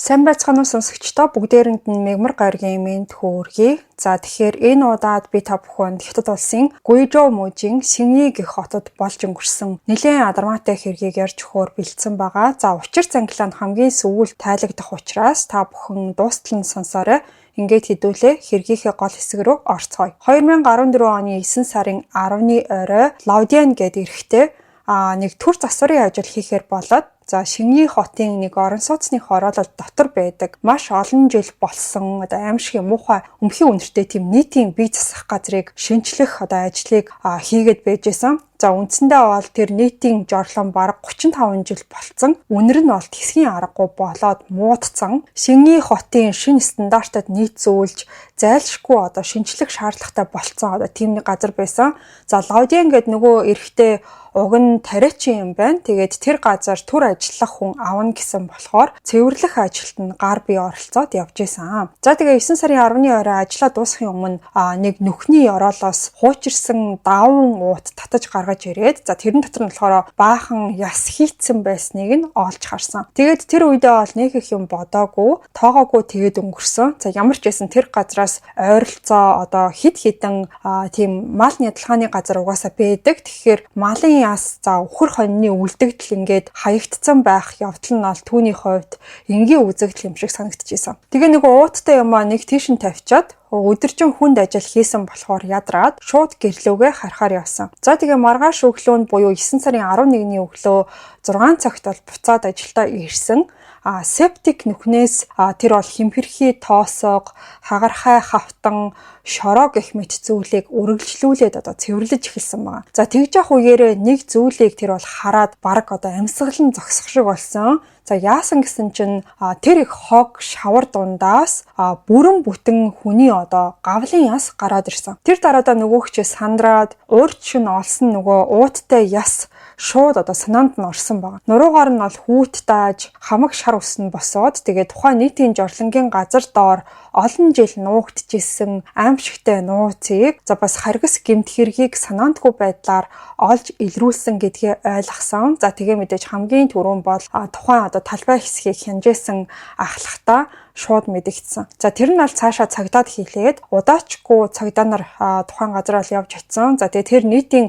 Сайн байцгаана уу сонсогчдоо, бүгдээрэнд нь мегмар гаргийн мэнд хөөргий. За тэгэхээр энэ удаад би та бүхэнд Хятад улсын Гуйжоу мужийн Синьи гэх хотод болж өнгөрсөн нэлээд адармаатай хэргийг ярьж өгөхөөр бэлдсэн байгаа. За учир занглаа нь хамгийн сүүлд тайлагдах учраас та бүхэн дуустал нь сонсоорой. Ингээд хэдүүлээ хэргийнхээ гол хэсэг рүү орцгоё. 2014 оны 9 сарын 10-ны орой Лаодиан гэдэг эрэгтэй нэг төр засварын ажил хийхээр болоод Синьи хотын нэг орон сууцны хороолол дотор байдаг маш олон жил болсон аимшигын муухай өмхийн үнэртэй тийм нийтийн бие засах газрыг шинчлэх ажлыг хийгээд байжсэн. За үндсэндээ бол тэр нийтийн жорлон бараг 35 жил болцсон. Үнэр нь бол тэсгийн аргагүй болоод муудсан. Синьи хотын шинэ стандартад нийцүүлж зайлшгүй шинжлэх шаардлагатай болцсон тийм нэг газар байсан. За Лаодиан гэдэг нөгөө эрэгтэй уг нь тариачин юм байна. Тэгээд тэр газар төр ажиллах хүн авна гэсэн болохоор цэвэрлэх ажилд нь гар бие оролцоод явж исэн. За тэгээ 9 сарын 10-ны орой ажиллаа дуусахын өмнө нэг нүхний ороолоос хуучирсан даван уут татаж гаргаж ирээд тэрэн дотор нь болохоор баахан яс хийцэн байсныг нь олж харсан. Тэгээд тэр үедээ бол нэг их юм бодоогүй, тоогоогүй тэгээд өнгөрсөн. За ямар ч байсан тэр газраас ойролцоо хид хідэн тийм мал нядалгааны газар угаасаа байдаг. Тэгэхээр малын яс өхөр хоньны үлдэгдэл ингээд хаягдсан байх явдал нь бол түүний хувьд энгийн үзэгдэл юм шиг санагдчихсэн. Тэгээ нэг ууттай юм нэг тийш нь тавьчаад өдөржин хүнд ажил хийсэн болохоор ядраад шууд гэрлүүгээ харахаар явсан. За тэгээ маргааш өглөө нь буюу 9 сарын 11-ний өглөө 6 цагт бол буцаад ажилдаа ирсэн. Септик нүхнээс тэр бол хэмхэрхий тоосог, хагархай хавтан, шороо гэх мэт зүйлийг үргэлжлүүлээд цэвэрлэж эхэлсэн байна. За тэгж явах үеэрээ нэг зүйлийг тэр бол хараад баг амьсгалан зогсох шиг болсон. За яасан гэсэн чинь тэр их хог шавар дундаас бүрэн бүтэн хүний гавлын яс гараад ирсэн. Тэр дараадаа нөгөөгч сандраад урд шин олсон нөгөө ууттай яс шууд санаанд нь орсон байна. Нуруугаар нь бол хүүт тааж хамаг шар усан босоод тэгээд тухайн нийтийн жорлонгийн газар доор олон жил нуугдчихсэн аимшигтай нууцыг бас харгас гэмт хэргийг санаандгүй байдлаар олж илрүүлсэн гэдгээ ойлгосон. За тэгээ мэдээж хамгийн түрүүн бол тухайн талбай хэсгийг хянжсэн ахлахтаа шууд мэдэгдсэн. За тэр нь бол цаашаа цагдаад хийлээд удаачгүй цагдаа нар тухайн газар бол явж очсон. За тэгээ тэр нийтийн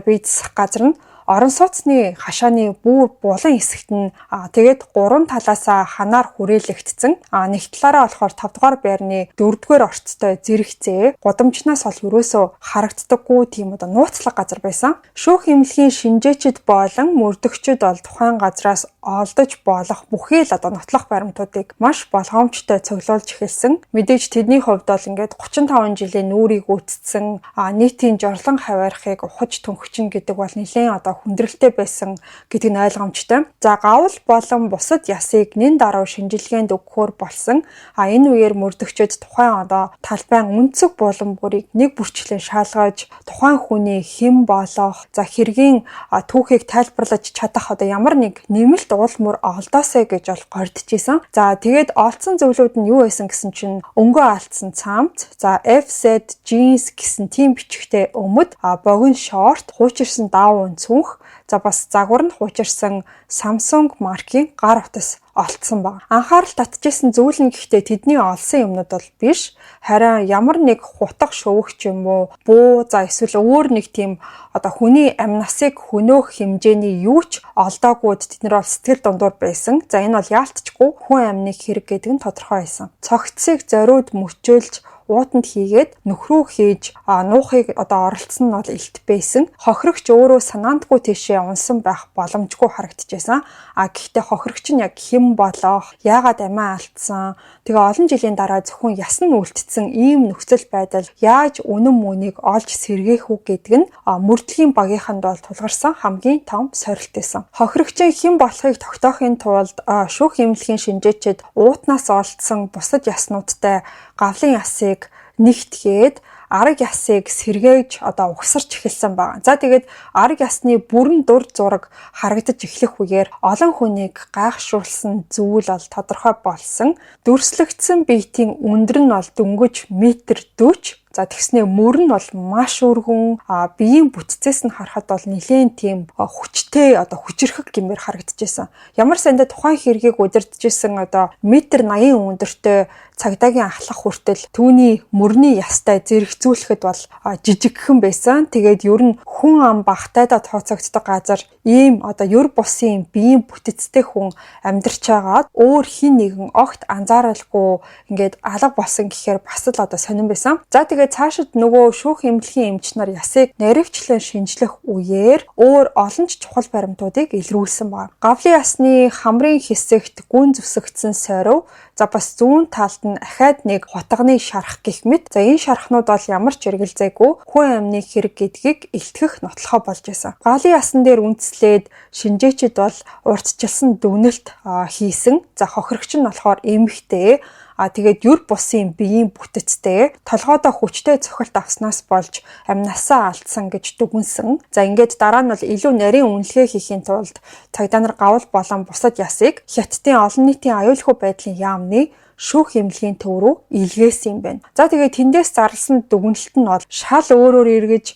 бие засах газар нь орон сууцны хашааны бүр булан хэсэгт нь тэгээд гурван талаасаа ханаар хүрээлэгдсэн. Нэг талаараа болохоор 5 дугаар байрны 4 дугаар орцтой зэрэгцээ гудамжнаас бол ерөөсөө харагддаггүй тийм нууцлаг газар байсан. Шүүх эмнэлгийн шинжээчид болон мөрдөгчид бол тухайн газраас олдож болох бүхий л нотлох баримтуудыг маш болгоомжтой цуглуулж эхэлсэн. Мэдээж тэдний хувьд бол ингээд 35 жилийн нүүрийг үүссэн нийтийн жорлон хаваархыг ухаж төнхчин гэдэг бол нэлээд хүндрэлтэй байсан гэдэг нь ойлгомжтой. За гавл болон бусад ясыг нэн даруй шинжилгээнд өгөхөөр болсон. Энэ үеэр мөрдөгчид тухайн талбайн үнцэг булан бүрийг нэг бүрчлэн шалгаж тухайн хүний хэн болох, хэргийн түүхийг тайлбарлаж чадах ямар нэг нэмэлт уулмөр олдоосэй гэж бол гордчихсэн. За тэгээд олдсон зөвлүүд нь юу байсан гэсэн чинь өнгөө алдсан цамц, FZ jeans гэсэн тийм бичгтэй өмд, богино шорт, хуучирсан даавын цүнх, бас загвар нь хуучирсан Samsung маркийн гар утас олдсон баг. Анхаарал татчихсан зүйл нь гэхдээ тэдний олсон юмнууд бол биш. Харин ямар нэг хутга шөвөгч юм уу, буу, эсвэл өөр нэг тийм хүний амь насыг хөнөөх хэмжээний юу ч олдоогүйд тэд нар бол сэтгэл дундуур байсан. За энэ бол яалтчгүй хүн амныг хэрэг гэдэг нь тодорхой байсан. Цогцсыг зориуд мөчөөлж уутанд хийгээд нөхрөө хийж нуухыг оролцсон нь бол илт байсан. Хохирогч өөрөө санаандгүй тийшээ унсан байх боломжгүй харагдчихсан. Гэхдээ хохирогч нь яг хэн болох, яагаад амиа алдсан, тэгээ олон жилийн дараа зөвхөн ясан үлдсэн ийм нөхцөл байдал яаж үнэн мөнийг олж сэргээх үг гэдэг нь мөрдлөгийн багийнханд бол тулгарсан хамгийн том сорилт байсан. Хохирогчийн хэн болохыг тогтоохын тулд шүүх эмнэлгийн шинжээчид уутнаас олдсон бусад яснуудтай гавлын ясыг нэгтгээд арга ясыг сэргээж угсарч эхэлсэн байна. За тэгээд арга ясны бүрэн дур зураг харагдаж эхлэх үеэр олон хүнийг гайхшруулсан зүйл бол тодорхой болсон. Дүрслэгдсэн биетийн өндөр нь бол дөнгөж метр 40. За тэгснээ мөр нь бол маш өргөн, биеийн бүтцээс нь харахад бол нэлээд тийм хүчтэй хүчрхэг гэмээр харагдчихсэн. Ямар сандаа тухайн хэргийг удирдахжсэн метр 80 өндөртэй цагдаагийн ахлах хүртэл түүний мөрний ястай зэрэгцүүлэхэд бол жижигхэн байсан. Тэгээд ер нь хүн ам багтайдаа тооцогддог газар ийм ер бусын биеийн бүтэцтэй хүн амьдарч байгаад өөр хин нэгэн огт анзааралгүй ингээд алга болсон гэхээр бас л сонирн байсан. За тэгээд цаашид нөгөө шүүх эмнэлгийн эмч нар ясыг наривчлан шинжлэх үеэр өөр олон чухал баримтуудыг илрүүлсэн байна. Гавлын ясны хамрын хэсэгт гүн зүсэгдсэн сойров, за бас зүүн талд нь ахаад нэг хутганы шарах гэх мэт. За энэ шархнууд бол ямар ч эргэлзээгүй хүн амны хэрэг гэдгийг илтгэх нотлохоо болж байсан. Гавлын ясан дээр үндэслээд шинжээчид бол урьдчилсан дүгнэлт хийсэн. За хохирогч нь болохоор эмэгтэй. Тэгээд юр бусын биеийн бүтэцтэй толгойдоо хүчтэй цохилт авснаас болж амнасаа алдсан гэж дүгнсэн. За ингээд дараа нь бол илүү нарийн үнэлгээ хийхийн тулд цагдаа нар гавл болон бусад ясыг Хятадын олон нийтийн аюулгүй байдлын яамны шүүх эмнэлгийн төв рүү илгээсэн юм байна. За тэгээд тэндээс зарласан дүгнэлт нь бол шал өөрөөр эргэж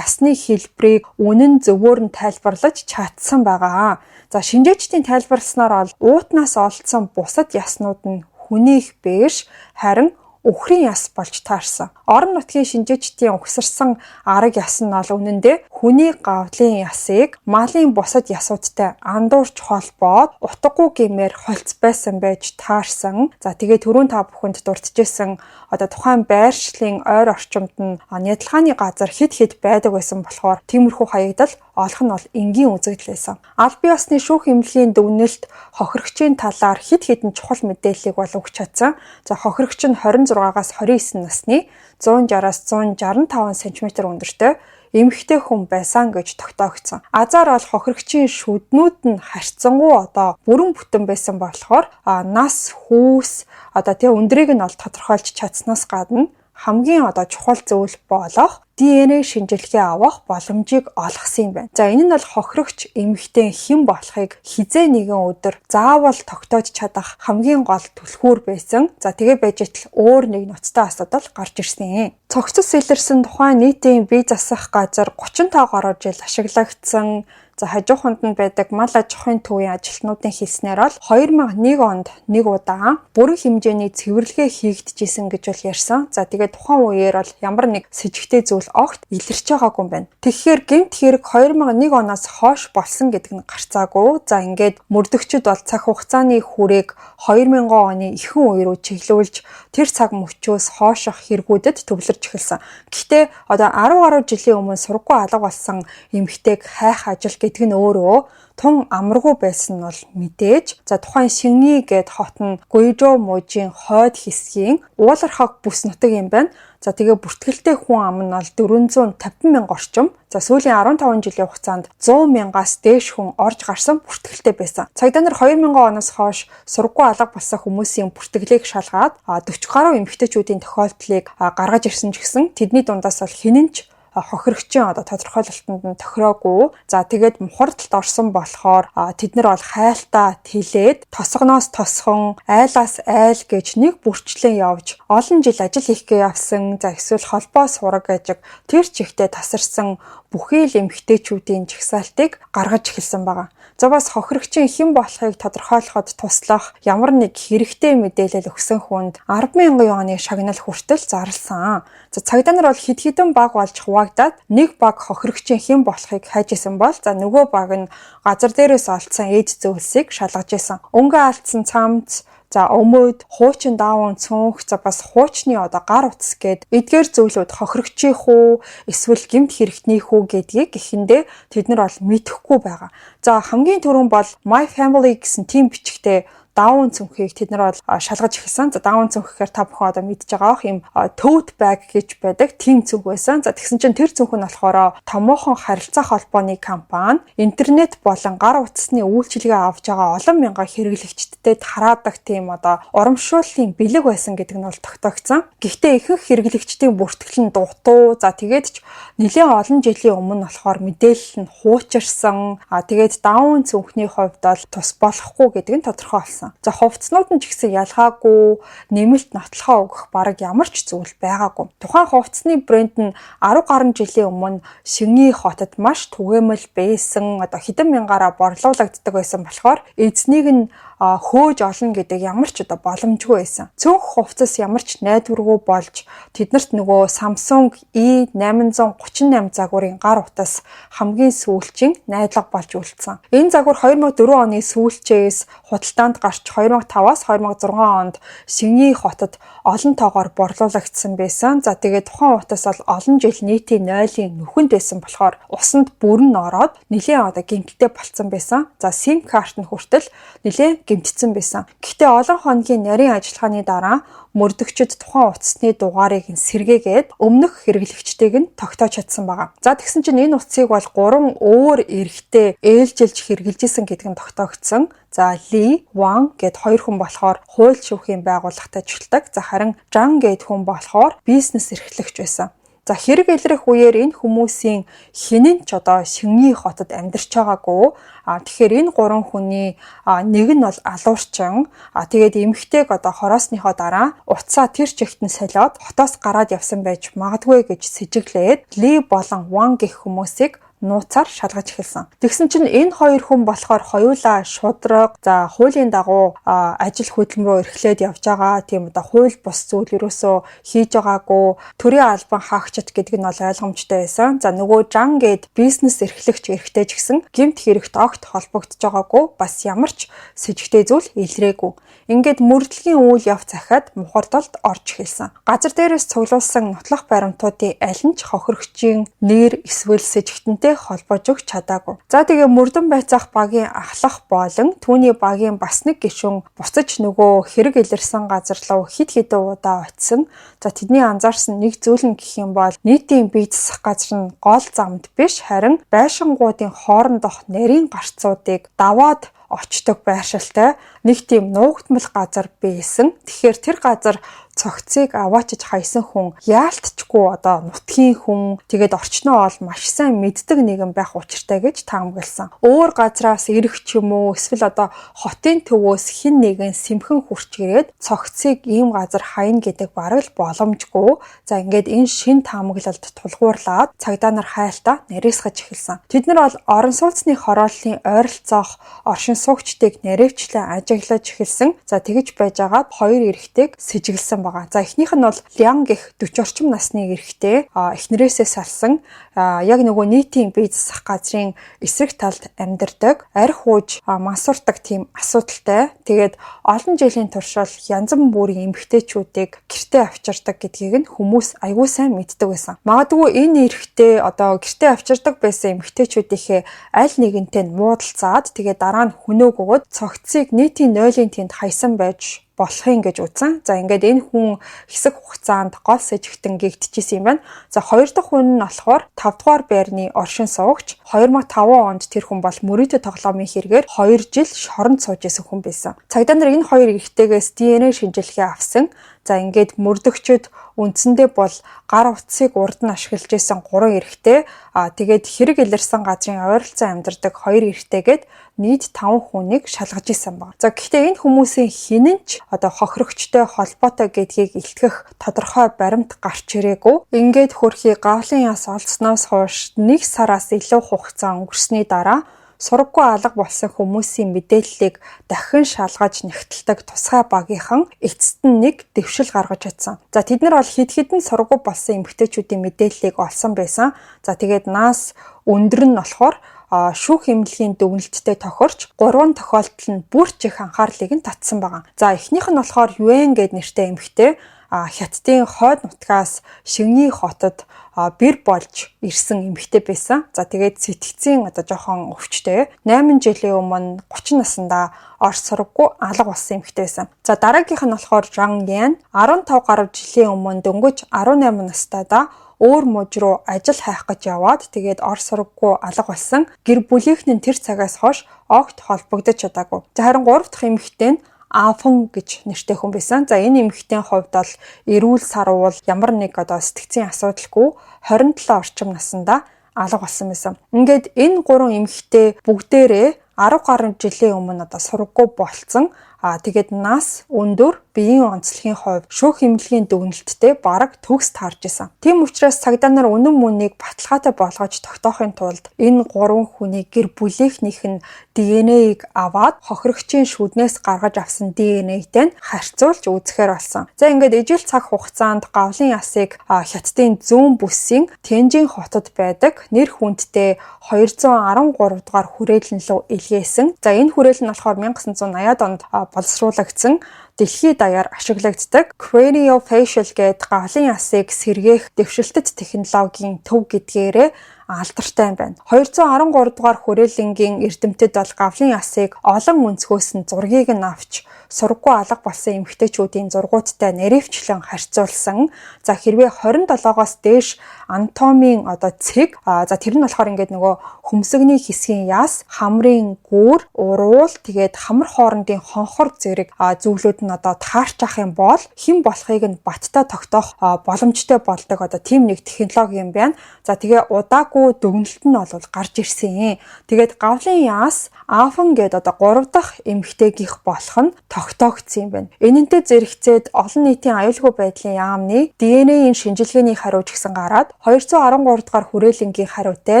ясны хэлбэрийг үнэн зөвөөр нь тайлбарлаж чадсан байгаа. За шинжээчдийн тайлбарласнаар бол уутнаас олдсон бусад яснууд нь хүнийх биш харин өхрийн яс болж таарсан. Орон нутгийн шинжээчдийн угсарсан арга яс нь бол үнэндээ хүний гавлын ясыг малын бусад ясуудтай андуурч холбоод утгагүй гэмээр холц байсан байж таарсан. За тэгээд түрүүн та бүхэнд дурдчихсан тухайн байршлын ойр орчимд нь нядалгааны газар хэд байдаг байсан болохоор тиймэрхүү хаягдал олох нь бол энгийн үзэгдэл байсан. Аль бие усны шүүх эмнэлгийн дүгнэлт хохирогчийн талаар хэдэн чухал мэдээллийг бол өгч чадсан. За хохирогч нь 26-аас 29 насны 160-аас 165 см өндөртэй эмэгтэй хүн байсан гэж тогтоогдсон. Азар бол хохирогчийн шүднүүд нь харьцангуй бүрэн бүтэн байсан болохоор нас, хүүс өндрийг нь бол тодорхойлж чадсанаас гадна хамгийн чухал зүйл болох ДНХ шинжилгээ авах боломжийг олгосон юм байна. За энэ нь бол хохирогч эмэгтэй хэн болохыг хизээ нэгэн өдөр заавал тогтоож чадах хамгийн гол түлхүүр байсан. За тэгээ байж итл өөр нэг ноцтой асуудал гарч ирсэн. Цогцос илэрсэн тухайн нийтийн бие засах газар 35 гаруй жил ашиглагдсан. За хажууханд нь байдаг мал аж ахуйн төвийн ажилтнуудын хэлснээр бол 2001 онд нэг удаа бүрэн хэмжээний цэвэрлэгээ хийгдчихсэн гэж бол ярьсан. За тэгээд тухайн үеэр бол ямар нэг с ิจ гтэй зүйл огт илэрч байгаагүй юм байна. Тэгэхээр гэмт хэрэг 2001 оноос хойш болсон гэдэг нь гарцаагүй. За ингээд мөрдөгчд бол цаг хугацааны хүрээг 2000 оны ихэнх үе рүү чиглүүлж тэр цаг мөчөөс хойшох хэрэгүүдэд төвлөрч эхэлсэн. Гэхдээ 10 гаруй жилийн өмнө сургуу алга болсон эмэгтэйг хайх ажил гэдэг нь өөрөө тун амаргүй байсан нь бол мэдээж. За тухайн Шингний гээд хот нь Гуйжоу мужийн хойд хэсгийн уулархаг бүс нутаг юм байна. За тэгээ бүртгэлтэй хүн ам нь бол 450,000 орчим. За сүүлийн 15 жилийн хугацаанд 100,000-аас дээш хүн орж гарсан бүртгэлтэй байсан. Цагдаа нар 2000 оноос хойш сургуу алга болсон хүмүүсийн бүртгэлийг шалгаад 40 гаруй эмэгтэйчүүдийн тохиолдлыг гаргаж ирсэн ч гэсэн тэдний дундаас бол хинэнч хохирогчийн тодорхойлолтонд нь тохироогүй. За тэгээд мухардалд орсон болохоор тэд нар бол хайлтаа тэлээд тосгоноос тосхон, айлаас айл гэж нэг бүрчлэн явж олон жил ажил хийхгээ явсан. За эсвэл холбоо сураг ажиг тэр чигтээ тасарсан бүхий л эмэгтэйчүүдийн жагсаалтыг гаргаж эхэлсэн байгаа. За бас хохирогчийн хэн болохыг тодорхойлоход туслах ямар нэг хэрэгтэй мэдээлэл өгсөн хүнд 10,000 оны шагнал хүртэл зарласан. За цагдаа нар бол хэд баг болж хуваагдаад нэг баг хохирогчийн хэн болохыг хайж исэн бол за нөгөө баг нь газар дээрээс олдсон эд зөвлсийг шалгаж исэн. Өнгө алдсан цамц, за өмөөд, хуучин даавын цүнх, за бас хуучны гар утас гээд эдгээр зүйлүүд хохирогчийн хүү эсвэл гэмт хэрэгтний хүү гэдгийг эхэндээ тэд нар бол мэдэхгүй байгаа. За хамгийн түрүүн бол My Family гэсэн тийм бичгтээ даун цүнхийг тэд нар бол шалгаж эхэлсэн. За даун цүнх гэхээр та бүхэн одоо мэдж байгаа бох юм tote bag гэж байдаг тийм цүнх байсан. За тэгсэн чинь тэр цүнх нь болохоор томоохон харилцаа холбооны компани интернет болон гар утасны үйлчилгээ авч байгаа олон мянган хэрэглэгчдэд тараадаг тийм одоо урамшууллын бэлэг байсан гэдэг нь бол тогтоогдсон. Гэхдээ ихэнх хэрэглэгчдийн бүртгэл нь дутуу. За тэгээд ч нэлээд олон жилийн өмнө болохоор мэдээлэл нь хуучирсан. Тэгээд даун цүнхний хувьд бол тус болохгүй гэдэг нь тодорхой болсон. За хувцснууд нь ч гэсэн ялгаагүй нэмэлт нотлохоо өгөх бараг ямар ч зүйл байгаагүй. Тухайн хувцсны брэнд нь 10 гаруй жилийн өмнө Шөньи хотод маш түгээмэл байсан. Одоо хэдэн мянгаараа борлуулагддаг байсан болохоор эзнийг нь хөөж олно гэдэг ямар ч одоо боломжгүй байсан. Цүнх хувцас ямар ч найдваргүй болж тэднэрт нөгөө Samsung E838 загварын гар утас хамгийн сүүлчийн найдлага болж үлдсэн. Энэ загвар 2004 оны сүүлчээс худалдаанд гарч 2005-аас 2006 онд Шөньи хотод олон тоогоор борлуулагдсан байсан. За тэгээд тухайн утас бол олон жил нийтийн нойлын нүхэнд байсан болохоор усанд бүрэн ороод нэлээд одоо гэмтэлтэй болцсон байсан. За SIM карт нь хүртэл нэлээд гэмтсэн байсан. Гэхдээ олон хоногийн нарийн ажиллагааны дараа мөрдөгчд тухайн утасны дугаарыг нь сэргээгээд өмнөх хэрэглэгчдийг нь тогтоож чадсан байгаа. За тэгсэн чинь энэ утсыг бол 3 өөр эрэгтэй ээлжилж хэрэгжилжсэн гэдэг нь тогтоогдсон. За Ли, Ван гэд 2 хүн болохоор хууль шүүхийн байгууллагад ажилладаг. За харин Жан гэд хүн болохоор бизнес эрхлэгч байсан. За хэрэг илрэх үеэр энэ хүмүүсийн хинэн ч одоо Шөньи хотод амьдарч байгаагүй. Тэгэхээр энэ 3 хүний нэг нь бол алуурчин. Тэгээд эмэгтэйг одоо хороосныхоо дараа утсаа тэр чигт нь солиод хотоос гараад явсан байж магадгүй гэж сэжиглээд Ли болон Ван гэх хүмүүсийг нууцаар шалгаж эхэлсэн. Тэгсэн чинь энэ 2 хүн болохоор хоёулаа шудраг, за хуулийн дагуу ажил хөдөлмөрөөр эрхлээд явж байгаа. Тийм одоо хууль бус зүйл ерөөсөө хийж байгаагүй. Төрийн албан хаагчид гэдэг нь бол ойлгомжтой байсан. За нөгөө Жан гэд бизнес эрхлэгч эрхтэй ч гэсэн гэмт хэрэгт огт холбогдож байгаагүй. Бас ямар ч сэжигтэй зүйл илрээгүй. Ингээд мөрдлөгийн үйл явц захиад мухардалд орж эхэлсэн. Газар дээрээс цуглуулсан нотлох баримтуудын аль нь ч хохирогчийн нэр эсвэл сэжигтэнтэй холбож өгч чадаагүй. За тэгээ мөрдөн байцаах багийн ахлах болон түүний багийн бас нэг гишүүн буцаж нөгөө хэрэг илэрсэн газар руу хид хідэн удаа очисон. За тэдний анзаарсан нэг зүйл нь гэх юм бол нийтийн бие засах газар нь гол замд биш харин байшингуудын хоорондох нарийн гарцуудыг даваад очдог байршилтай нэг тийм нуугдмал газар байсан. Тэгэхээр тэр газар цогцыг аваачиж хайсан хүн яалтчгүй одоо нутгийн хүн тэгээд орчноо ол маш сайн мэддэг нэгэн байх учиртай гэж таамагласан. Өөр газраас ирэх ч юм уу эсвэл одоо хотын төвөөс хэн нэгэн сэмхэн хурч ирээд цогцыг ийм газар хайна гэдэг бараг л боломжгүй. За ингээд энэ шин таамаглалд тулгуурлаад цагдаа нар хайлтаа нарийсгаж эхэлсэн. Тэд нар бол орон сууцны хорооллын ойролцоох оршин суугчдыг наривчлан ажиглаж эхэлсэн. За тэгж байжгаад 2 эрэгтэйг сэжиглсэн. За эхнийх нь бол Лян гэх 40 орчим насны эрэгтэй эхнэрээсээ салсан яг нөгөө нийтийн бие засах газрын эсрэг талд амьдардаг арх ууж мансуурдаг тийм асуудалтай. Тэгээд олон жилийн туршид янз бүрийн эмэгтэйчүүдийг гэртээ авчирдаг гэдгийг нь хүмүүс аягүй сайн мэддэг байсан. Магадгүй энэ эрэгтэй одоо гэртээ авчирдаг байсан эмэгтэйчүүдийнхээ аль нэгэнтэй муудалцаад тэгээд дараа нь хөнөөг өгöd цогцыг нийтийн нойлын тэнд хайсан байж болохын гэж үзсэн. За ингээд энэ хүн хэсэг хугацаанд гол сэжигтэн гэгдэжсэн юм байна. За 2 дахь хүн нь болохоор 5 дугаар байрны оршин суугч 2005 онд тэр хүн бол мөрөөдө тоглоомын хэрэгээр 2 жил шоронд сууж исэн хүн байсан. Цагдаа нар энэ 2 эрэгтэйгээс ДНХ шинжилгээ авсан. За ингээд мөрдөгчд үндсэндээ бол гар утсыг урд нь ашиглаж исэн 3 эрэгтэй тэгээд хэрэг илэрсэн газрын ойролцоо амьдардаг 2 эрэгтэйгээд нийт 5 хүнийг шалгаж исэн баг. За гэхдээ энэ хүмүүсийн хинэн ч одоо хохирогчтой холбоотой гэдгийг илтгэх тодорхой баримт гарч ирээгүй. Ингээд хөрхий гавлын яс олдсноос хойш 1 сараас илүү хугацаа өнгөрсөний дараа сураггүй алга болсон хүмүүсийн мэдээллийг дахин шалгаж нэгтэлдэг тусгай багийнхан эцэст нь нэг дэвшил гаргаж чадсан. За тэд нар бол хэд хэдэн сураггүй болсон эмэгтэйчүүдийн мэдээллийг олсон байсан. За тэгээд нас өндөр нь болохоор шүүх эмнэлгийн дүгнэлттэй тохирч 3 тохиолдол нь бүр ч их анхаарлыг нь татсан байгаа. За эхнийх нь болохоор Юэн гэд нэртэй эмэгтэй Хятадын хойд нутгаас Шингний хотод бэр болж ирсэн эмэгтэй байсан. За тэгээд сэтгцийн жоохон өвчтэй 8 жилийн өмнө 30 наснда Орос сургаггүй алга болсон эмэгтэй байсан. За дараагийнх нь болохоор Жан Ян 15 гаруй жилийн өмнө дөнгөж 18 настайдаа өөр мужи руу ажил хайх гэж яваад тэгээд Орос сургаггүй алга болсон. Гэр бүлийнхэн тэр цагаас хойш огт холбогдож чадаагүй. За харин 3 дахь эмэгтэй нь Афон гэж нэртэй хүн байсан. За энэ эмэгтэйн хувьд бол эрүүл сарвал ямар нэг сэтгцийн асуудалгүй 27 орчим наснда алга болсон байсан. Ингээд энэ 3 эмэгтэй бүгдээрээ 10 гаруй жилийн өмнө сургаггүй болцсон. Тэгээд нас өндөр биеийн онцлогийн хувьд шүүх эмнэлгийн дүгнэлттэй бараг төгс таарж исэн. Тийм учраас цагдаа нар үнэн мөнийг баталгаатай болгож тогтоохын тулд энэ 3 хүний гэр бүлийнхнийх нь ДНХ-ийг аваад хохирогчийн шүднээс гаргаж авсан ДНХ-тэй харьцуулж үзэхээр болсон. За ингээд ижил цаг хугацаанд гавлын ясыг Хятадын зүүн бүсийн Тэнжин хотод байдаг нэр хүндтэй 213 дугаар хүрээлэн рүү илгээсэн. За энэ хүрээлэн нь болохоор 1980-ад онд боловсруулагдсан дэлхийд даяар ашиглагддаг craniofacial гэдэг гавлын ясыг сэргээх дэвшилтэт технологийн төв гэдгээрээ алдартай юм байна. 213 дугаар хүрээлэнгийн эрдэмтэд бол гавлын ясыг олон өнцгөөс нь зургийг нь авч сургаггүй алга болсон эмэгтэйчүүдийн зургуудтай наривчлан харьцуулсан. За хэрвээ 27-оос дээш анатомийн цэг тэр нь болохоор ингээд нөгөө хөмсгний хэсгийн яс, хамрын гүүр, уруул тэгээд хамар хоорондын хонхор зэрэг зүйлүүд нь таарч ах юм бол хэн болохыг нь баттай тогтоох боломжтой болдог тийм нэг технологи юм байна. За тэгээ удаагүй дүгнэлт нь бол гарч ирсэн. Тэгээд гавлын яс Афон гэдэг 3 дахь эмэгтэйгийнх болох нь тогтоогдсон юм байна. Энэнтэй зэрэгцээд олон нийтийн аюулгүй байдлын яамны ДНХ-ийн шинжилгээний хариу ч гэсэн гараад 213 дугаар хүрээлэнгийн хариутай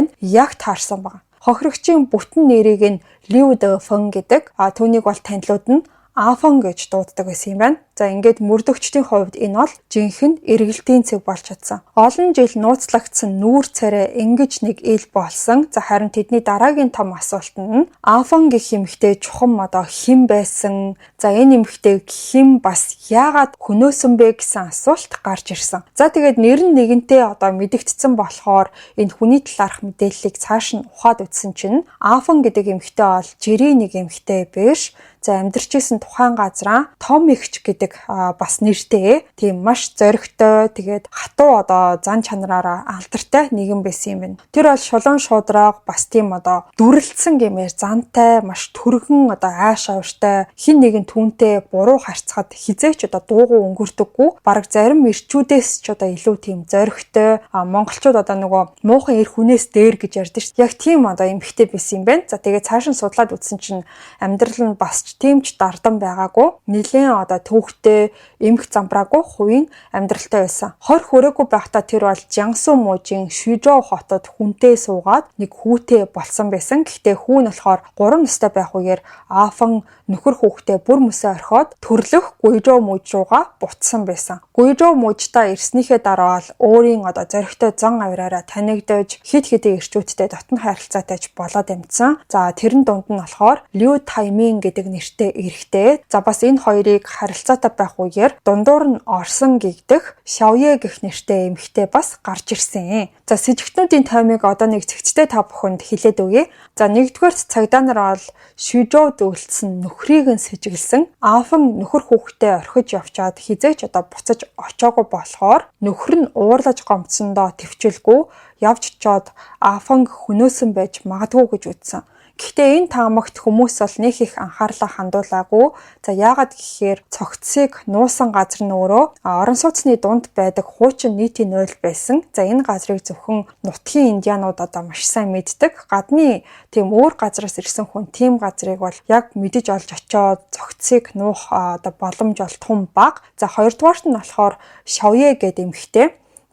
нь яг таарсан байна. Хохирогчийн бүтэн нэрийг нь Liu Defeng гэдэг. Түүнийг бол танилуд нь Афон гэж дууддаг байсан юм байна. За ингээд мөрдөгчдийн хувьд энэ бол жинхэнэ эргэлтийн цэг болж чадсан. Олон жил нууцлагдсан нүүр царай ингэж нэг ил болсон. За харин тэдний дараагийн том асуулт нь Афон гэх эмэгтэй чухам хэн байсан? За энэ эмэгтэй хэн бас яагаад хөнөөсөн бэ гэсэн асуулт гарч ирсэн. За тэгээд нэр нь нэгэнтээ мэдэгдсэн болохоор энэ хүний талаарх мэдээллийг цааш нь ухаад үзсэн чинь Афон гэдэг эмэгтэй бол жирийн нэг эмэгтэй биш. За амьдарчсэн тухайн газраа том эгч гэдэг бас нэртэй тийм маш зоригтой тэгээд хатуу зан чанараараа алдартай нэгэн байсан юм байна. Тэр бол шулуун шуудраг бас тийм дүрлэлсэн гэмээр зантай маш түргэн ааш авартай хин нэгэн түүнтэй буруу харьцахад хизээч дуугүй өнгөрдөггүй бараг зарим ирчүүдээс ч илүү тийм зоригтой монголчууд нөгөө муухан эр хүнээс дээр гэж ярьдаг шүү. Яг тийм эмэгтэй байсан юм байна. За тэгээд цааш нь судлаад үзсэн чинь амьдрал нь бас тийм ч дардан байгаагүй нэлээд төвхтэй эмх замбраагүй хувийн амьдралтай байсан. 20 хүрээгүй байхдаа тэр бол Jiangsu мужийн Шүжоу хотод хүнтэй суугаад нэг хүүтэй болсон байсан. Гэхдээ хүү нь болохоор 3 настай байх үеэр Афон нөхөр хүүхдээ бүр мөсөө орхиод төрлөх Гуйжоу муж руугаа буцсан байсан. Гуйжоу мужтаа ирснийхээ дараа л өөрийн зоригтой зан авираараа танигдаж хид хидийн ирчүүдтэй дотн харилцаатайч болоод амьдсан. За тэрэн дунд нь болохоор Liu Taimin гэдэг нэртэй эрэгтэй. За бас энэ хоёрыг харилцаатай байх үеэр дундуур нь Орсон гэгдэх Xiaoye гэх нэртэй эмэгтэй бас гарч ирсэн. За сэжигтнүүдийн таймыг нэг зэгцтэй та бүхэнд хэлээд өгье. За нэгдүгээр цагдаа нар бол Шүжоу зөвлөсөн нөхрийг нь сэжиглсэн. Афон нөхөр хүүхдээ орхиж явчаад хизээч буцаж очоогүй болохоор нөхөр нь уурлаж гомцсондоо төвчөлгүй явж чод Афон хөнөөсөн байж магадгүй гэж үзсэн. Гэхдээ энэ таамагт хүмүүс бол нэг их анхаарлаа хандуулаагүй. За яагаад гэхээр цогцсыг нуусан газар нь өөрөө орон сууцны дунд байдаг хуучин нийтийн ойл байсан. За энэ газрыг зөвхөн нутгийн индианууд маш сайн мэддэг. Гадны тийм өөр газраас ирсэн хүн тийм газрыг бол яг мэдэж олж очоод цогцсыг нуух боломж бол том бага. За хоёрдугаарт нь болохоор Xiaoye гэдэг эмэгтэй.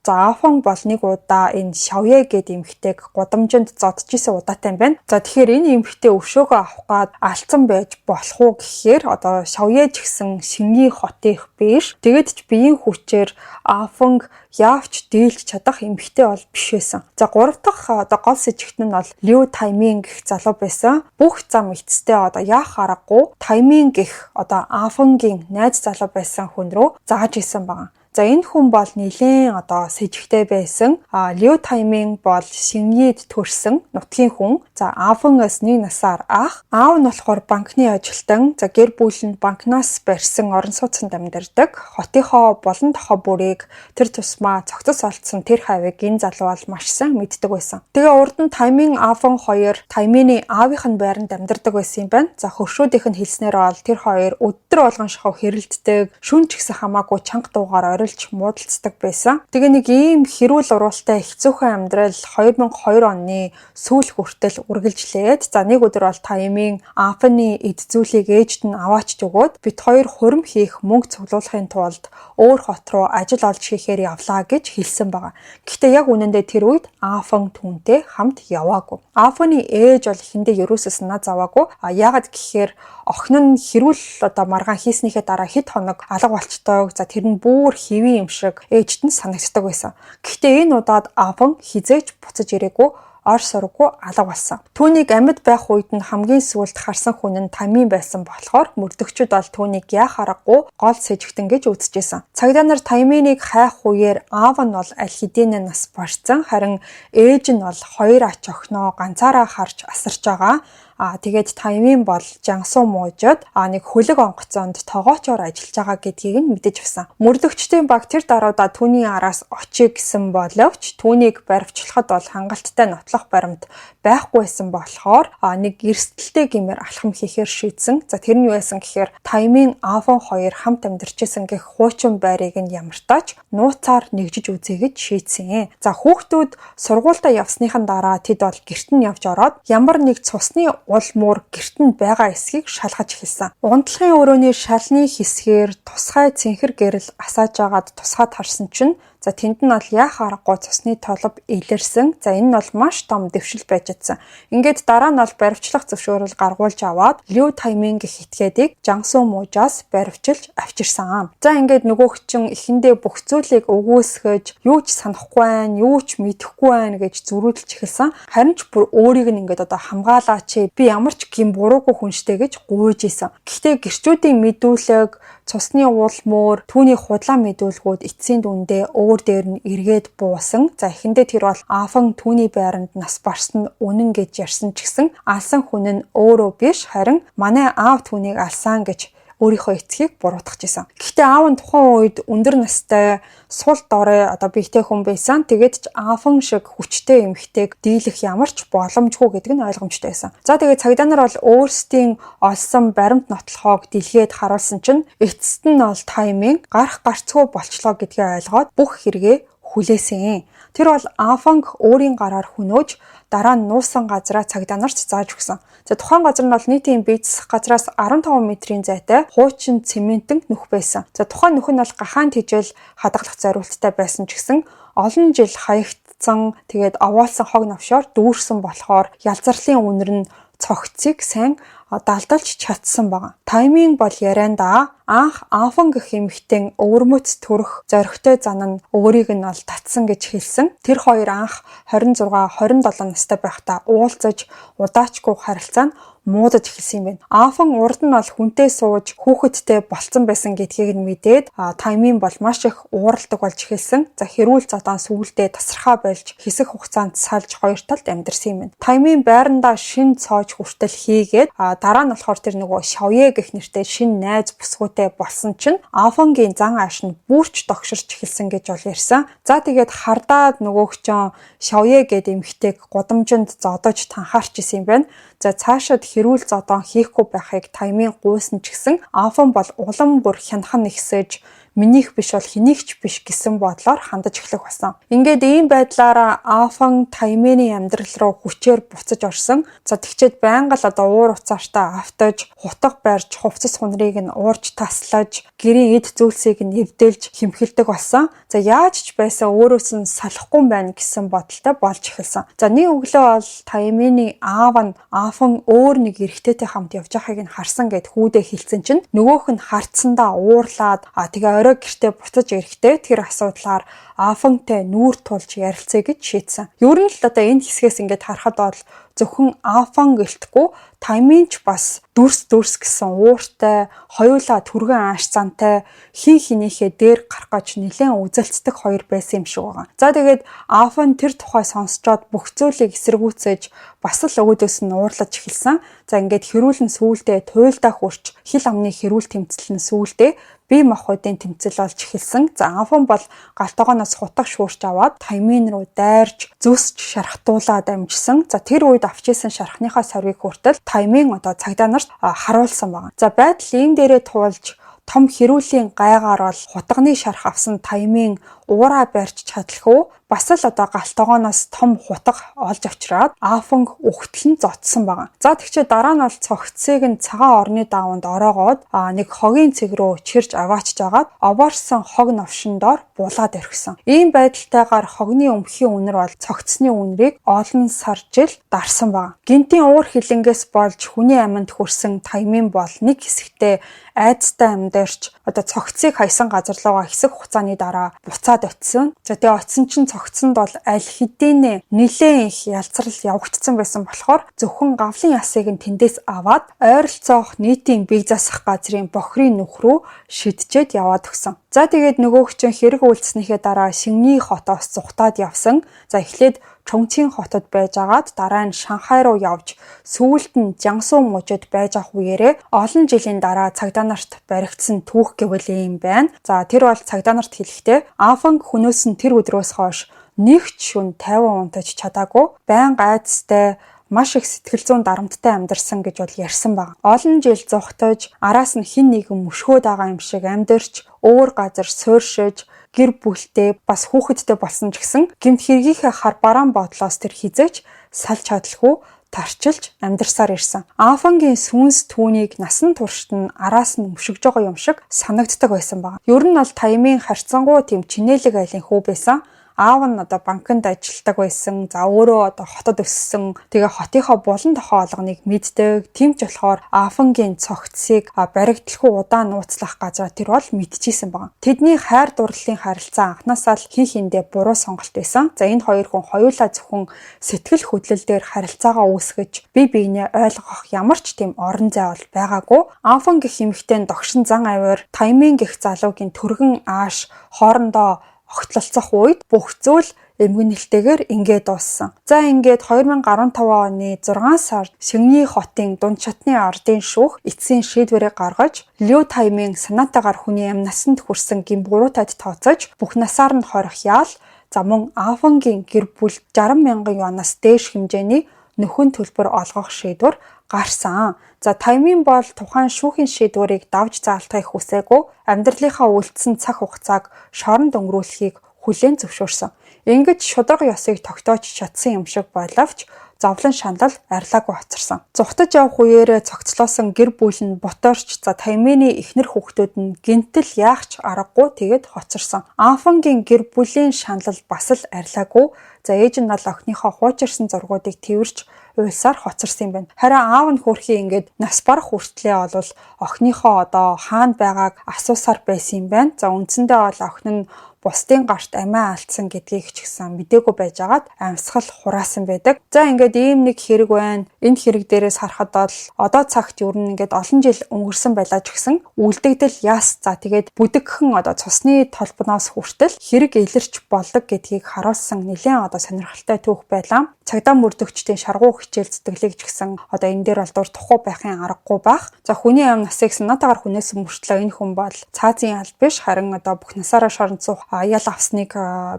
За Афон бол нэг удаа энэ Xiaoye гэдэг эмэгтэйг гудамжинд зодж исэн удаатай юм байна. За тэгэхээр энэ эмэгтэй өвшөөгөө авах гад алдсан байж болох уу гэхээр Xiaoye ч гэсэн Шингний хотынх биш. Тэгэд ч биеийн хүчээр Афонг яавч дийлж чадах эмэгтэй бол биш байсан. За 3 дахь гол сэжигтэн нь бол Liu Taimin гэх залуу байсан. Бүх зам эцэстээ яах аргагүй Taimin гэх Афонгийн найз залуу байсан хүн рүү зааж исэн байна. За энэ хүн бол нэлээд с ижигтэй байсан. Лю Таймин бол Шиньид төрсэн нутгийн хүн. За Афангаас 1 насаар ах. Аав нь болохоор банкны ажилтан. За гэр бүл нь банкнаас барьсан орон сууцнд амьдардаг. Хотынхоо болон тохоо бүрийг тэр тусмаа цогцос олдсон тэр хавийг энэ залуу бол маш сайн мэддэг байсан. Тэгээ урд нь Таймин Афан хоёр Таймины аавынх нь байранд амьдардаг байсан юм байна. За хөршүүдийнх нь хэлснээр бол тэр хоёр өдөр болгон шахав хэрэлддэг, шүн ч гэсэн хамаагүй чанга дуугаар орилж муудалцдаг байсан. Тэгээ нэг ийм хэрүүл уралтай хэцүүхэн амьдрал 2002 оны сүүл хүртэл үргэлжлээд за нэг өдөр бол Таймин Афаны эд зүйлийг ээжд нь аваачж өгөөд бит хоёр хурим хийх мөнгө цуглуулахын тулд өөр хот руу ажил олж хийхээр явлаа гэж хэлсэн байгаа. Гэхдээ яг үнэндээ тэр үед Афан түүнтэй хамт яваагүй. Афаны ээж бол эхэндээ ерөөсөө санаа зоваагүй. Яагаад гэхээр охин нь хэрүүл маргаан хийснийхээ дараа хэд хоног алга болчтойг. За тэр нь бүр хэвэн юм шиг ээжд нь санагддаг байсан. Гэхдээ энэ удаад Афан хизээж буцаж ирээгүй. Ор сургуу алга болсон. Түүнийг амьд байх үед нь хамгийн сүүлд харсан хүн нь Таймин байсан болохоор мөрдөгчд бол түүнийг яах аргагүй гол сэжигтэн гэж үзэжсэн. Цагдаа нар Тайминыг хайх үеэр аав нь бол аль хэдийн нас барьсан. Харин ээж нь бол хоёр ач охиноо ганцаараа харж асарч байгаа. Тэгээд Таймин бол жансуу муужид нэг хөлөг онгоцоонд тогоочоор ажиллаж байгаа гэдгийг нь мэдэж авсан. Мөрдөгчдийн баг тэр даруйда түүний араас очиг гэсэн боловч түүнийг баривчлахад бол хангалттай нотлох баримт байхгүй байсан болохоор нэг эрсдэлтэй гэмээр алхам хийхээр шийдсэн. За тэр нь юу байсан гэхээр Таймин Афан хоёр хамт амьдарчсэн гэх хуучин байрыг нь ямартаач нууцаар нэгжиж үзье гэж шийдсэн. За хүүхдүүд сургуультай явсныхан дараа тэд бол гэрт нь явж ороод ямар нэг цусны уул муур гэрт нь байгаа эсхийг шалгаж эхэлсэн. Унтлагын өрөөний шалны хэсгээр тусгай цэнхэр гэрэл асааж агаад тусгаад харсан чинь за тэнд нь бол яах аргагүй цусны толб илэрсэн. За энэ нь бол маш том дэвшил байж чадсан. Ингээд дараа нь бол баривчлах зөвшөөрөл гаргуулж аваад Лю Таймин гэх этгээдийг жансуу муужаас баривчилж авчирсан. За ингээд нөгөөх чинь эхэндээ бүх зүйлийг өгөөсгөж юу ч санахгүй байна, юу ч мэдэхгүй байна гэж зөрүүлж эхэлсэн. Харин ч бүр өөрийг нь ингээд хамгаалаач, би ямар ч гин буруугүй хүн штэ гэж гуйж исэн. Гэхдээ гэрчүүдийн мэдүүлэг, цусны уул муур, түүний худлаа мэдүүлгүүд эцсийн дүндээ өөр дээр нь эргээд буусан. За эхэндээ тэр бол Афан түүний байранд нас барсан нь үнэн гэж ярьсан ч гэсэн алсан хүн нь өөрөө биш, харин манай аав түүнийг алсан гэж өөрийнхөө эцгийг буруутгаж исэн. Гэхдээ аав нь тухайн үед өндөр настай, сул дорой биетэй хүн байсан. Тэгээд ч Афан шиг хүчтэй эмэгтэйг дийлэх ямар ч боломжгүй гэдэг нь ойлгомжтой байсан. За тэгээд цагдаа нар бол өөрсдийн олсон баримт нотлохоог дэлгээд харуулсан чинь эцэст нь бол Таймин гарах гарцгүй болчлоо гэдгээ ойлгоод бүх хэрэгээ хүлээсэн. Тэр бол Афанг өөрийн гараар хөнөөж дараа нь нуусан газраа цагдаа нарт зааж өгсөн. За тухайн газар нь бол нийтийн бие засах газраас 15 метрийн зайтай хуучин цементэн нүх байсан. За тухайн нүх нь бол гахаан тижэл хадгалах зориулттай байсан ч гэсэн олон жил хаягдсан, тэгээд овоолсон хог навшоор дүүрсэн болохоор ялзарлын үнэр нь цогцыг сайн далдалж чадсан байгаа. Таймин бол ярианда анх Афан гэх эмэгтэй өвөрмөц төрөх зоригтой зан нь өөрийг нь ол татсан гэж хэлсэн. Тэр хоёр анх 26-27 настай байхдаа уулзаж удаачгүй харилцаа нь муудаж эхэлсэн юм байна. Афан урд нь бол хүнтэй сууж хүүхэдтэй болцсон байсан гэдгийг нь мэдээд Таймин бол маш их ууралдаг болж эхэлсэн. За хэрүүл зодон сүүлдээ тасархаа болж хэсэг хугацаанд салж хоёр талд амьдэрсэн юм байна. Таймин байрандаа шин цоож хүртэл хийгээд дараа нь болохоор тэр нөгөө Шавье гэх нэртэй шин найз бүсгүйтэй болсон чинь Афангийн зан ааш нь бүрч догширч эхэлсэн гэж бол ярьсан. За тэгээд хардаад нөгөөгчөн Шавье гэдэг эмэгтэйг гудамжинд зодож танхаарч исэн юм байна. За цаашид хэрүүл зодон хийхгүй байхыг Таймин гуйсан ч гэсэн Афан бол улам бүр хянхан нэгсэж минийх биш бол хэнийгч биш гэсэн бодлоор хандаж эхлэх болсон. Ингээд ийм байдлаараа Афан Таймины амьдрал руу хүчээр буцаж орсон. За тэгчээд байнга л уур уцаартаа автаж, хутга барьж, хувцас хунрыг нь уурж таслаж, гэрийн эд зүйлсийг нь эвдэлж хэмхэлдэг болсон. За яаж ч байсан өөрөөс нь салахгүй байна гэсэн бодолтой болж эхэлсэн. За нэг өглөө бол Таймины аав нь Афан өөр нэг эрэгтэйтэй хамт явж байгааг нь харсан гэд хүүдээ хэлсэн чинь нөгөөх нь харцсандаа уурлаад тэгээ орой гэртээ буцаж ирэхдээ тэр асуудлаар Афангтай нүүр тулж ярилцъя гэж шийдсэн. Ер нь л одоо энэ хэсгээс ингээд харахад бол зөвхөн Афан гэлтгүй Таймын ч бас дүрс гэсэн ууртай, хоёулаа түргэн ааш зантай хин хинийхээ дээр гарах гэж нэлээд үзэлцдэг хоёр байсан юм шиг байгаа. За тэгээд Афан тэр тухай сонсчоод бүх зүйлийг эсэргүүцэж бас л өөдөөс нь уурлаж эхэлсэн. За ингээд хэрүүлэн сүүлдээ туйлдаа хүрч хил амны хэрүүл тэмцэл нь сүүлдээ бие махбодын тэмцэл болж эхэлсэн. За Афан бол галтогооноос хутаг шуурч аваад Таймын руу дайрж зүсч шархтуулаад амжсан. За тэр үед авчижсэн шархныхаа сорвиг хүртэл Таймын одоо цагдаа нарт харуулсан байна. За байдал ийм дээрээ туулж том хэрүүлийн гайгаар бол хутганы шарх авсан Таймын уураа барьж чадлах уу? Бас л одоо галтогооноос том хутга олж авчираад Афанг өгтөл нь зодсон байгаа. За тэгчээ дараа нь бол цогцыг нь цагаан орны дааванд ороогоод нэг хогийн цэг рүү чирж аваачж агаад овоорсон хог новшин доор булаад орхисон. Ийм байдалтайгаар хогны өмхийн үнэр бол цогцсны үнэрийг олон сар жил дарсан байна. Гинтийн уур хилэнгээс болж хүний аминд хүрсэн Таймын бол нэг хэсэгтээ айдастай амьдарч одоо цогцыг хайсан газар руугаа хэсэг хугацааны дараа буцаад очисон. За тэгээ очисон чинь цогцсонд бол аль хэдийн нэлээд их ялцрал явагдсан байсан болохоор зөвхөн гавлын ясыг нь тэндээс аваад ойролцоох нийтийн бие засах газрын бохрын нүх рүү шидчээд яваад өгсөн. За тэгээд нөгөөх чинь хэрэг үйлснийхээ дараа Шингний хотоос зүхтаад явсан. За эхлээд Чонгчийн хотод байж агаад дараа нь Шанхай руу явж сүүлд нь Жансу мужид байж авах үеэрээ олон жилийн дараа цагдаа нарт баригдсан түүх гэвэл юм байна. За тэр бол цагдаа нарт хэлэхдээ Афанг хүнөөс нь тэр өдрөөс хойш нэг ч шүн 50 унтаж чадаагүй, байнга айдастай маш их сэтгэл зүйн дарамттай амьдарсан гэж бол ярьсан баг. Олон жил зугтаж араас нь хин нэгэн мөшгөөд байгаа юм шиг амьдарч өөр газар сууршиж гэр бүлтэй бас хүүхэдтэй болсон ч гэсэн гэмт хэргийнхээ хар бараан бодлоос тэр хизээч салж чадалгүй тарчилж амьдарсаар ирсэн. Афангийн сүнс түүнийг насан туршид нь араас нь мөшөж байгаа юм шиг санагддаг байсан баг. Ер нь бол Таймын харьцангуй тийм чинэлэг айлын хүү байсан. Аав нь одоо банкнд ажилладаг байсан. За өөрөө одоо хотод өссөн. Тэгээ хотынхоо булан тохоо олгоныг мэддэг. Тийм ч болохоор Афангийн цогцсыг баригдлахгүй удаан нууцлах газар тэр бол мэдчихсэн байна. Тэдний хайр дурлалын харилцаа анхнаасаа л хин хиндэ буруу сонголт байсан. За энэ хоёр хүн хоёулаа зөвхөн сэтгэл хөдлөл дээр харилцаагаа үүсгэж бие биенээ ойлгох ямар ч тийм орон зай бол байгаагүй. Афан гэх эмэгтэй догшин зан авир Таймын гэх залуугийн түргэн ааш хоорондоо огтлолцох үед бүх зүйл эмгэнэлтэйгээр ингээд дууссан. За ингээд 2015 оны 6 сард Шингний хотын дунд чатны ардын шүүх эцсийн шийдвэрийг гаргаж Лю Таймын санаатаагаар хүний амь насанд хүрсэн гин буруутайд тооцож бүх насаар нь хорих яал, за мөн Афангийн гэр бүл 60 мянган юанаас дээш хэмжээний нөхөн төлбөр олгох шийдвэр гарсан. За Таймын бол тухайн шүүхийн шийдвэрийг давж заалтахыг хүсээгүй, амьдралынхаа үлдсэн цаг хугацааг шоронд өнгөрүүлэхийг хүлээн зөвшөөрсөн. Ингэж шударга ёсыг тогтоож чадсан юм шиг боловч зовлон шанал арилаагүй хоцорсон. Зүхтаж явах үеэрээ цогцлоосон гэр бүл нь ботоорч за Таймын эхнэр хүүхдүүд нь гинтэл яах ч аргагүй тэгээд хоцорсон. Афангийн гэр бүлийн шанал бас л арилаагүй. За ээж нь бол охиныхоо хуучирсан зургуудыг тэрвэрч уйлсаар хоцорсон юм байна. Харин аав нь хөрхий ингээд нас барах хүртлээ бол охиныхоо одоо хаана байгааг асуусаар байсан юм байна. За үндсэндээ бол охин нь бусдын гарт амиа алдсан гэдгийг ч гэсэн мдээгүй байжгаад амьсгал хураасан байдаг. За ингээд ийм нэг хэрэг байна. Энэ хэрэг дээрээс харахад бол одоо цагт ер нь ингээд олон жил өнгөрсөн байлаа ч гэсэн үлдэгдэл яс за тэгээд бүдэгхэн одоо цусны толбоноос хүртэл хэрэг илэрч болдог гэдгийг харуулсан нэлээд одоо сонирхолтой түүх байлаа. Цагдаа мөрдөгчдийн шаргуу хичээл зүтгэлийг ч гэсэн одоо энэ дээр бол дур тухгүй байхын аргагүй байх. За хүний амь насыг санаатаагаар хүнээс мөртлөө энэ хүн бол цаазын аль биш харин одоо бүх насаараа шоронд суух ял авсныг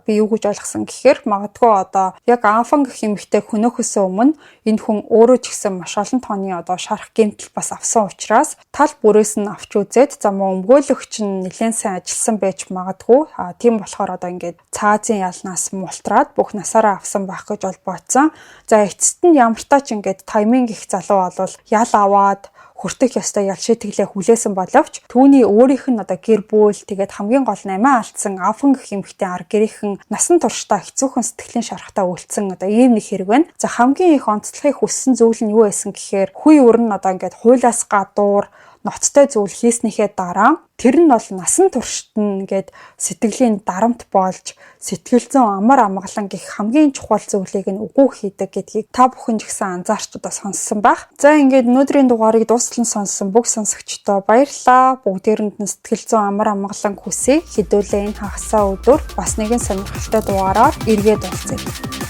би юу гэж ойлгосон гэхээр магадгүй одоо яг Афан гэх эмэгтэй хөнөөхөөс өмнө энэ хүн өөрөө ч гэсэн маш олон тооны одоо шарах гэмтэл бас авсан учраас тал бүрээс нь авч үзээд за мөн өмгөөлөгч нь нэлээд сайн ажилласан байж магадгүй. Тийм болохоор одоо ингээд цаазын ялнаас мултраад бүх насаараа авсан байх гэж бол бодсон. За эцэст нь ямар таа ч ингээд Таймын гих залуу бол ял аваад хүртэх ёстой ял шийтгэлээ хүлээсэн боловч түүний өөрийнх нь одоо гэр бүл тэгээд хамгийн гол нь амиа алдсан авхан гэх эмэгтэй ар гэрийнхэн насан туршдаа хэцүүхэн сэтгэлийн шарахтаа үлдсэн одоо ийм нэг хэрэг байна. За хамгийн их онцлохыг хүссэн зүйл нь юу байсан гэхээр хүй өрн одоо ингээд хуулиас гадуур ноцтой зүйл хийснийхээ дараа тэр нь бол насан туршид нь ингээд сэтгэлийн дарамт болж сэтгэл зүйн амар амгалан гэх хамгийн чухал зүйлийг нь үгүй хийдэг гэдгийг та бүхэн ч гэсэн анзаарч одоо сонссон байх. За ингээд өнөөдрийн дугаарыг дуустал нь сонссон бүх сонсогчдоо баярлалаа. Бүгдээрэнд нь сэтгэл зүйн амар амгалан хүсье. Хэдүүлээ энэ хагасаа өдөр бас нэгэн сонирхолтой дугаараар эргээд уулзъя.